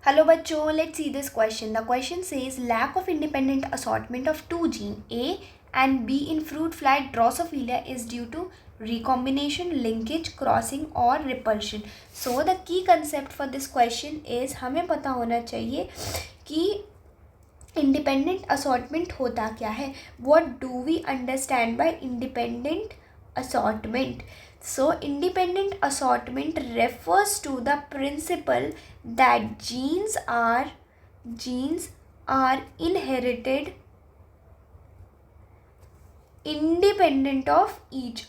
Hello बच्चों, let's see this question. The question says lack of independent assortment of two gene A and B in fruit fly Drosophila is due to recombination, linkage, crossing or repulsion. So the key concept for this question is हमें पता होना चाहिए कि independent assortment होता क्या है. What do we understand by independent assortment? So independent assortment refers to the principle that genes are inherited independent of each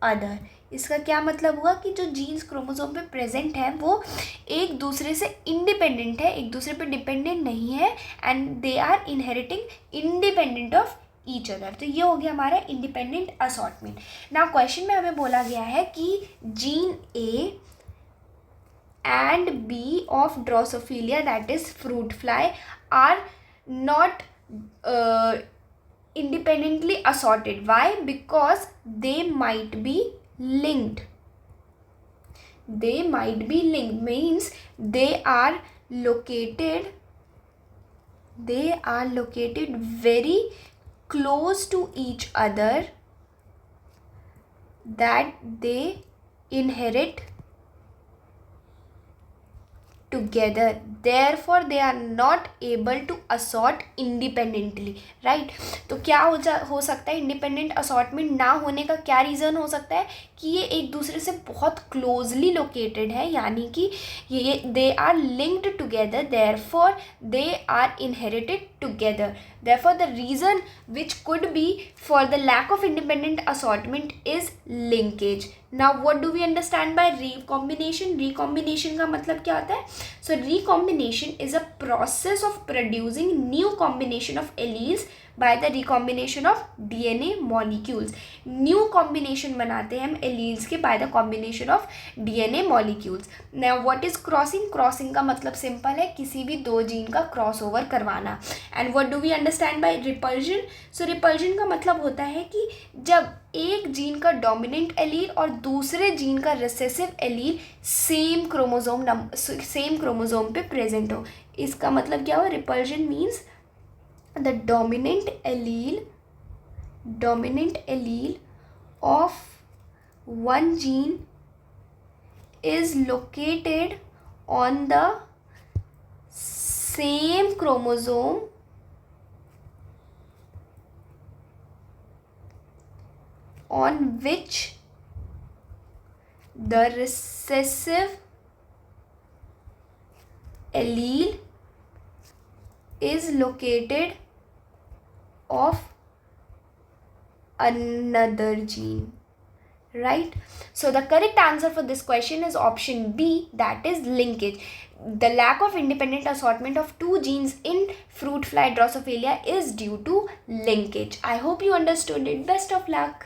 other, इसका क्या मतलब हुआ कि जो जीन्स क्रोमोसोम पे प्रेजेंट है वो एक दूसरे से इंडिपेंडेंट है, एक दूसरे पे डिपेंडेंट नहीं है, and they are inheriting independent of each other. तो ये हो गया हमारा इंडिपेंडेंट असॉर्टमेंट. नाउ क्वेश्चन में हमें बोला गया है कि gene A and B of drosophila that is fruit fly are not independently assorted. Why? Because they might be linked. Means they are located very close to each other, that they inherit together, therefore they are not able to assort independently. right? तो क्या हो सकता है independent assortment ना होने का? क्या reason हो सकता है कि ये एक दूसरे से बहुत क्लोजली लोकेटेड है, यानी कि ये they are linked together, therefore they are inherited together. therefore the reason which could be for the lack of independent assortment is linkage. now what do we understand by recombination का मतलब क्या होता है? so recombination is a process of producing new combination of alleles by the recombination of DNA molecules. New combination बनाते हैं हम alleles के by the combination of DNA molecules. now what is crossing का मतलब सिंपल है, किसी भी दो जीन का क्रॉस ओवर करवाना. And what do we understand by repulsion? so repulsion का मतलब होता है कि जब एक जीन का डोमिनेंट एलील और दूसरे जीन का रिसेसिव एलील सेम क्रोमोसोम पे प्रेजेंट हो. इसका मतलब क्या हो? Repulsion means the dominant allele of one gene is located on the same chromosome on which the recessive allele is located of another gene. right? so the correct answer for this question is option B, that is linkage. the lack of independent assortment of two genes in fruit fly Drosophila is due to linkage. I hope you understood it. Best of luck.